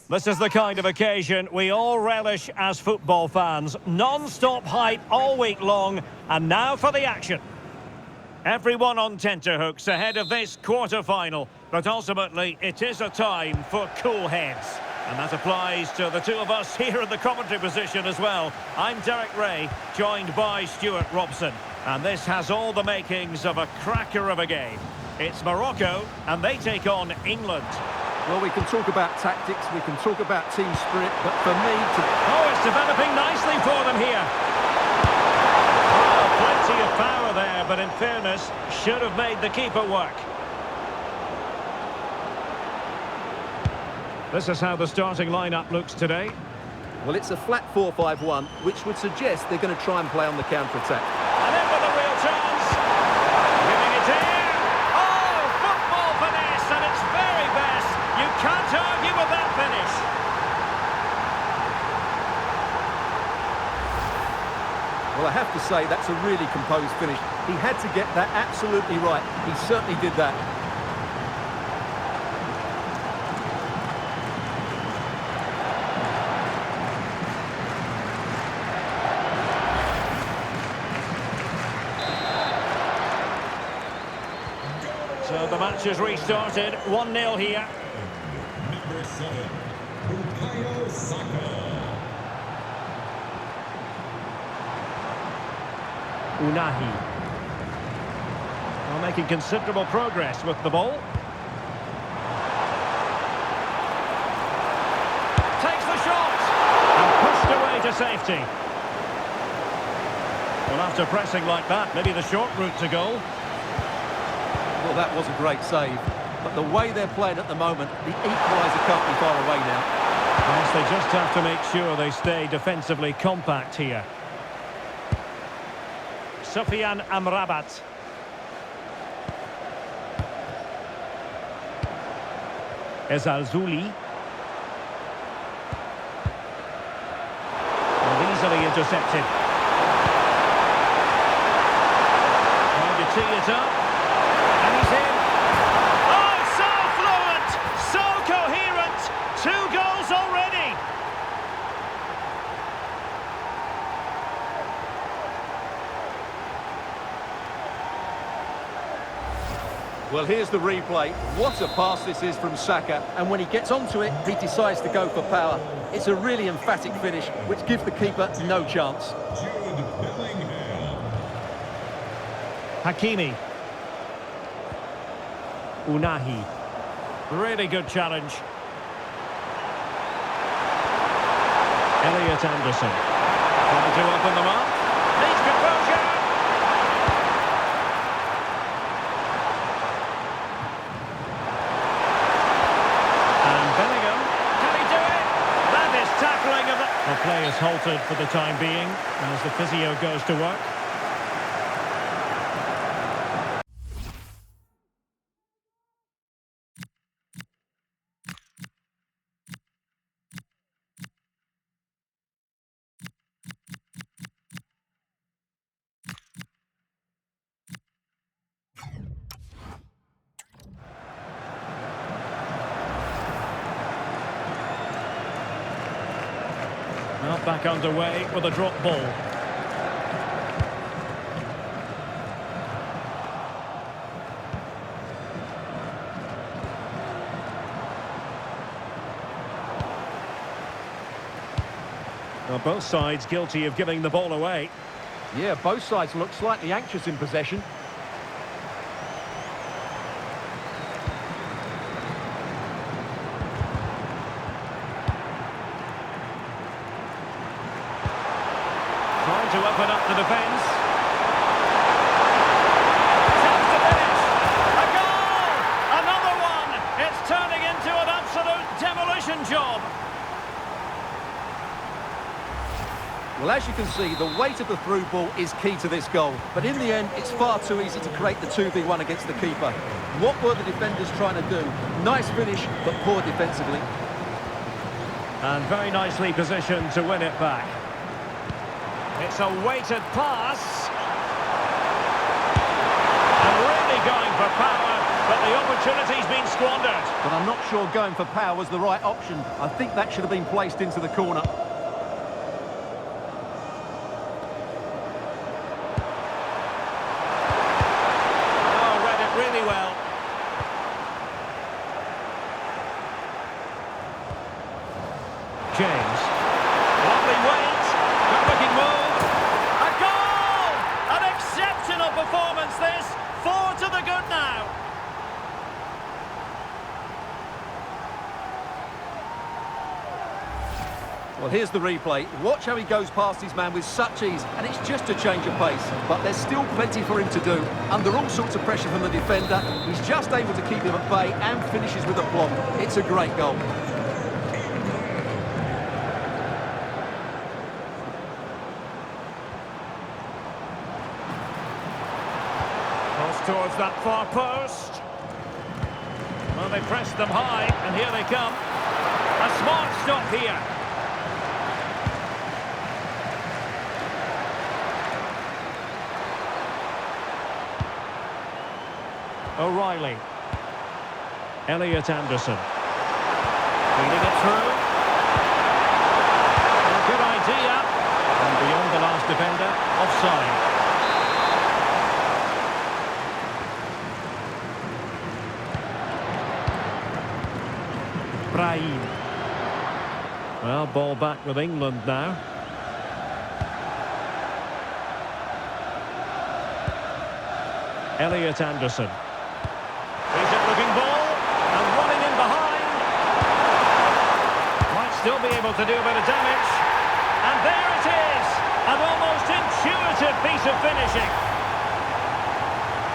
This is the kind of occasion we all relish as football fans. Non-stop hype all week long, and now for the action. Everyone on tenterhooks ahead of this quarter-final, but ultimately it is a time for cool heads. And that applies to the two of us here in the commentary position as well. I'm Derek Ray, joined by Stuart Robson. And this has all the makings of a cracker of a game. It's Morocco, and they take on England. Well, we can talk about tactics, we can talk about team spirit, but for me to... Oh, it's developing nicely for them here. Oh, plenty of power there, but in fairness, should have made the keeper work. This is how the starting lineup looks today. Well, it's a flat 4-5-1, which would suggest they're going to try and play on the counter-attack. And in with a real chance. Giving it here. Oh, football finesse at its very best. You can't argue with that finish. Well, I have to say, that's a really composed finish. He had to get that absolutely right. He certainly did that. So the match has restarted, 1-0 here. Number 7, Bukayo Saka. Unahi. Well, making considerable progress with the ball. Takes the shot! And pushed away to safety. Well, after pressing like that, maybe the short route to goal. Well, that was a great save. But the way they're playing at the moment, the equaliser can't be far away now. Yes, they just have to make sure they stay defensively compact here. Sofiane Amrabat. Ezalzouli. Well, easily intercepted. Trying to tee it up. And he's in. Oh, so fluent! So coherent! 2 goals already! Well, here's the replay. What a pass this is from Saka. And when he gets onto it, he decides to go for power. It's a really emphatic finish, which gives the keeper no chance. Jude Bellingham. Hakimi. Unahi. Really good challenge. Elliot Anderson. Trying to open them up. Needs composure. And Bellingham. Can he do it? That is tackling of the... The play is halted for the time being as the physio goes to work. Now back underway with a drop ball. Well, both sides guilty of giving the ball away. Yeah, both sides look slightly anxious in possession. Trying to open up the defence. Chance to finish. A goal! Another one! It's turning into an absolute demolition job. Well, as you can see, the weight of the through ball is key to this goal. But in the end, it's far too easy to create the 2v1 against the keeper. What were the defenders trying to do? Nice finish, but poor defensively. And very nicely positioned to win it back. It's a weighted pass. And really going for power. but the opportunity's been squandered. But I'm not sure going for power was the right option. I think that should have been placed into the corner. Oh, read it really well. James. Lovely weight. Good looking move. A goal! An exceptional performance this. 4 to the good now. Well, here's the replay. Watch how he goes past his man with such ease, and it's just a change of pace. But there's still plenty for him to do. Under all sorts of pressure from the defender, he's just able to keep him at bay and finishes with aplomb. It's a great goal. Cross towards that far post. Well, they pressed them high, and here they come. A smart stop here. O'Reilly. Elliot Anderson. Feeding it through. A good idea. And beyond the last defender, offside. Brahim. Well, ball back with England now. Elliot Anderson. Decent looking ball, and running in behind. Might still be able to do a bit of damage. And there it is! An almost intuitive piece of finishing.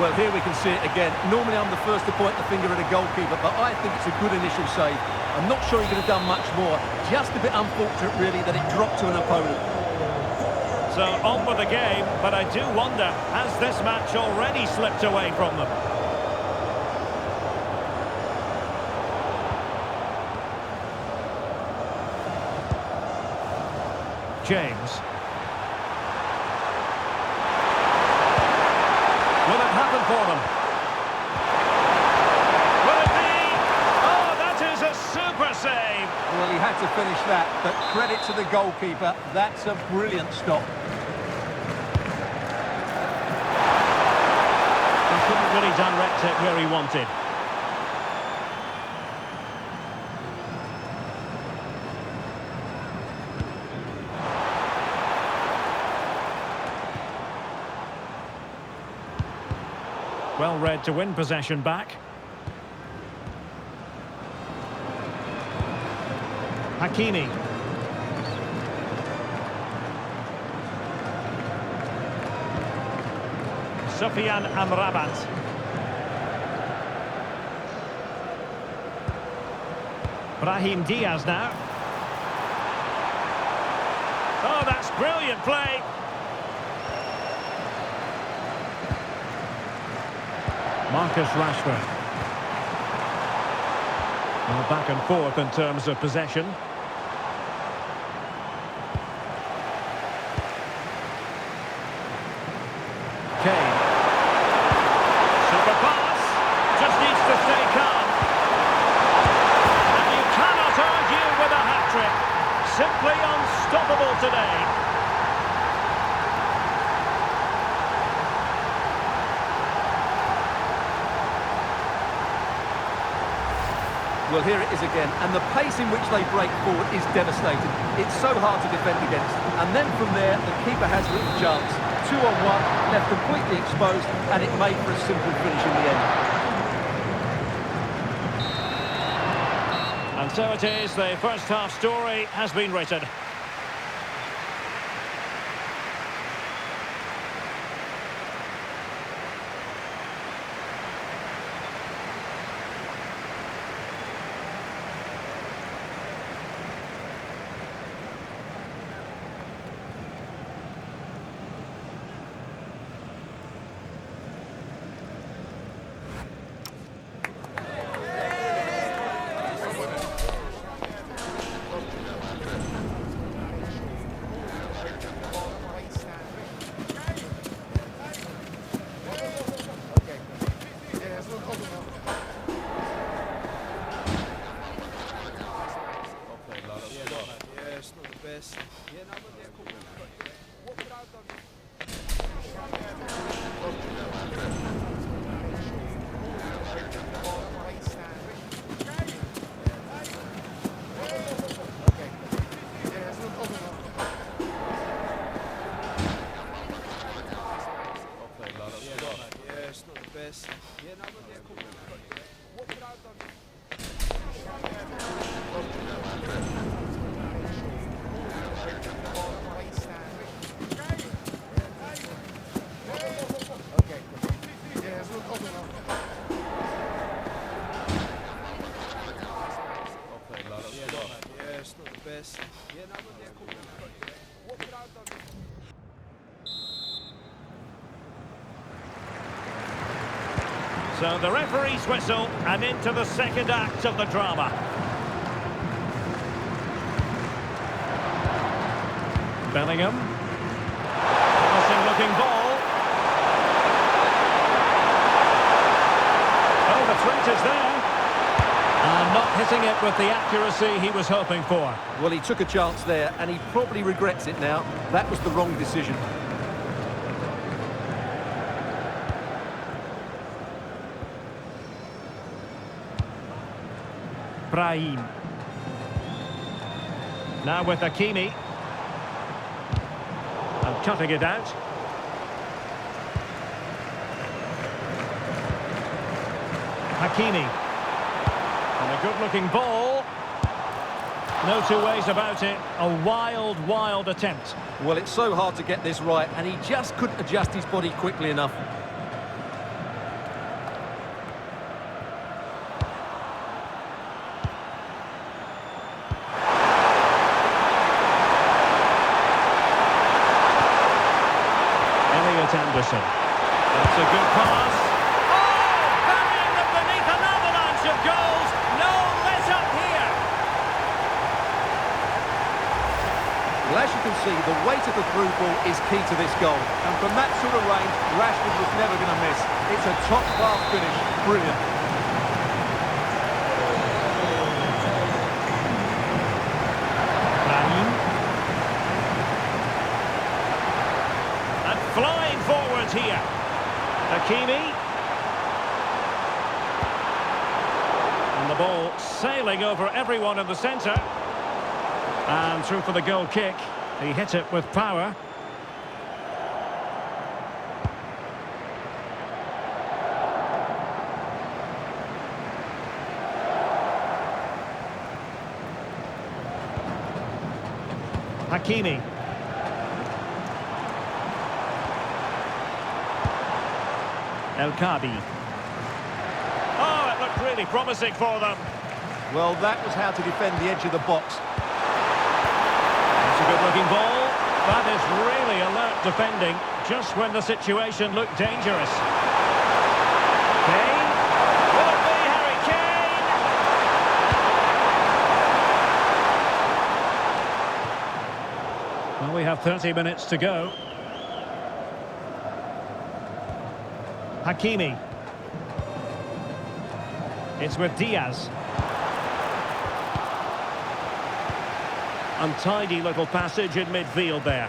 Well, here we can see it again. Normally I'm the first to point the finger at a goalkeeper, but I think it's a good initial save. I'm not sure he could have done much more. Just a bit unfortunate, really, that it dropped to an opponent. So on with the game, but I do wonder, has this match already slipped away from them? James. Will it happen for them? Will it be? Oh, that is a super save. Well, he had to finish that, but credit to the goalkeeper. That's a brilliant stop. He couldn't really direct it where he wanted. Well read to win possession back. Hakimi. Sufyan Amrabat. Brahim Diaz now. Oh, that's brilliant play. Marcus Rashford. Well, back and forth in terms of possession. Kane. Super pass. Just needs to stay calm. And you cannot argue with a hat-trick. Simply unstoppable today. Well, here it is again, and the pace in which they break forward is devastating. It's so hard to defend against. And then from there, the keeper has little chance. 2-on-1, left completely exposed, and it made for a simple finish in the end. And so it is, the first half story has been written. the best. Yeah, no, but yeah, cool. What would I have done? Yeah, it's not the best. Yeah, no, but yeah, cool. What would I have done? Yeah, it's not the best. Yeah, no, but yeah, cool. What would I have done? So the referee's whistle and into the second act of the drama. Bellingham. Promising looking ball. Oh, the threat is there. And not hitting it with the accuracy he was hoping for. Well, he took a chance there, and he probably regrets it now. That was the wrong decision. Brahim. Now with Hakimi. And cutting it out. Hakimi. And a good-looking ball. No two ways about it. A wild, wild attempt. Well, it's so hard to get this right, and he just couldn't adjust his body quickly enough. Anderson. That's a good pass. Oh! Burying them beneath an avalanche of goals. No let up here. Well, as you can see, the weight of the through ball is key to this goal. And from that sort of range, Rashford was never going to miss. It's a top-class finish. Brilliant. Flying forwards here. Hakimi. And the ball sailing over everyone in the centre. And through for the goal kick. He hit it with power. Hakimi. El Kabi. Oh, it looked really promising for them. Well, that was how to defend the edge of the box. It's a good-looking ball. That is really alert defending, just when the situation looked dangerous. Kane. Will it be Harry Kane? Well, we have 30 minutes to go. Hakimi. It's with Diaz. Untidy little passage in midfield there.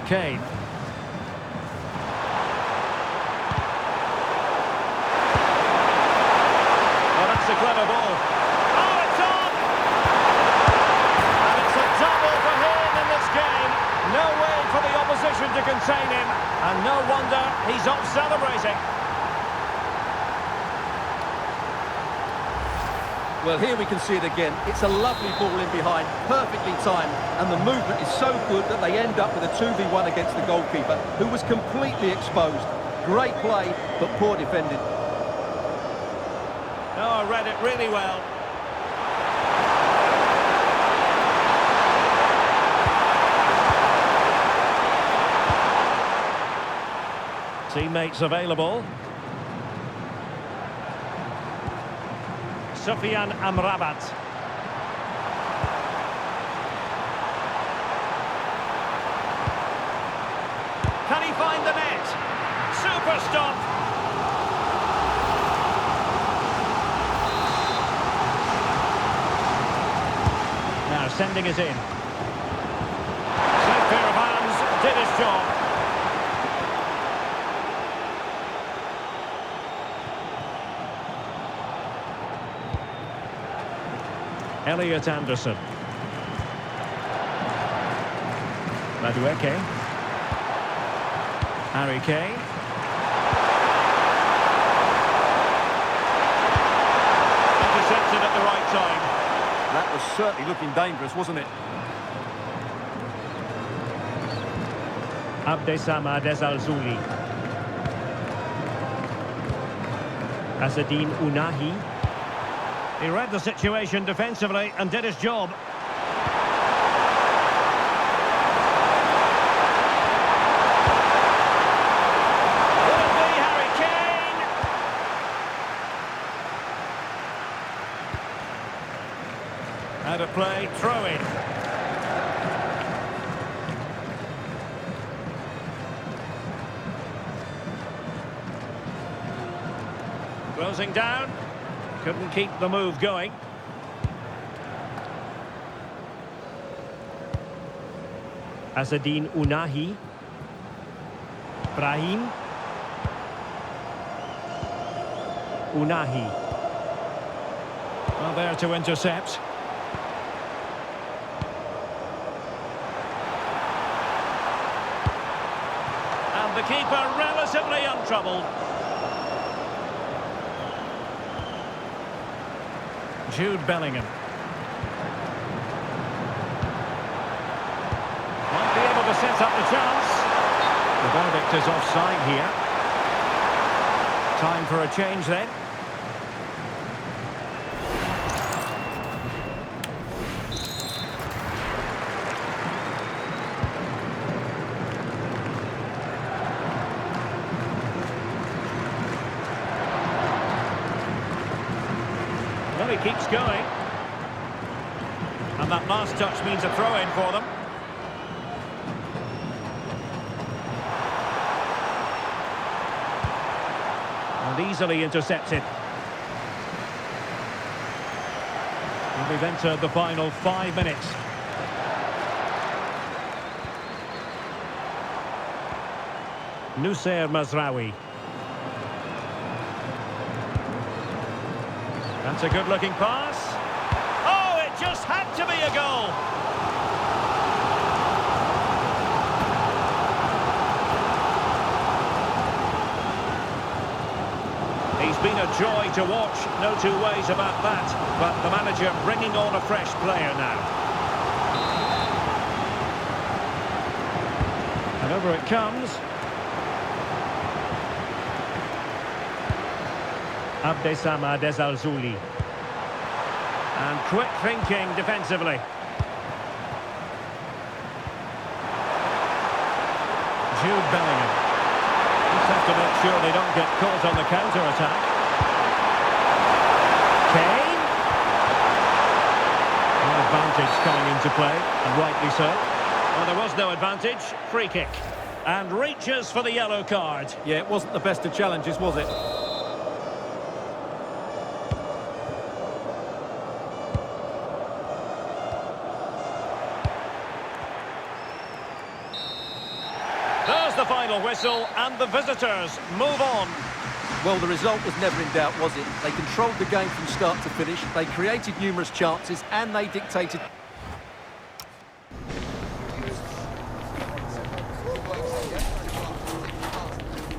Kane. Oh, that's a clever ball. Oh, it's on! And it's a double for him in this game. No way for the opposition to contain him. And no wonder he's off celebrating. Well, here we can see it again. It's a lovely ball in behind, perfectly timed, and the movement is so good that they end up with a 2v1 against the goalkeeper, who was completely exposed. Great play, but poor defending. Oh, I read it really well. Teammates available. Sufyan Amrabat. Can he find the net? Super stop. sending it in. Safe pair of hands, did his job. Elliot Anderson. Madueke. Harry Kane. Intercepted at the right time. That was certainly looking dangerous, wasn't it? Abdessamad Al-Zouli. Azzedine Ounahi. He read the situation defensively and did his job. Will it be Harry Kane? Out of play, throw in. Closing down. Couldn't keep the move going. Azzedine Ounahi. Brahim. Ounahi. Well, there to intercept. And the keeper relatively untroubled. Jude Bellingham. Might be able to set up the chance. The verdict is offside here. Time for a change then. Well, he keeps going. And that last touch means a throw-in for them. And easily intercepted. And we've entered the final 5 minutes. Noussair Mazraoui. That's a good-looking pass. Oh, it just had to be a goal. He's been a joy to watch, no two ways about that. But the manager bringing on a fresh player now. And over it comes. Abdessamad Al-Zouli. And quick thinking defensively. Jude Bellingham. Just have to make sure they don't get caught on the counter-attack. Kane. An advantage coming into play, and rightly so. Well, there was no advantage. Free kick. And reaches for the yellow card. Yeah, it wasn't the best of challenges, was it? There's the final whistle, and the visitors move on. Well, the result was never in doubt, was it? They controlled the game from start to finish, they created numerous chances, and they dictated...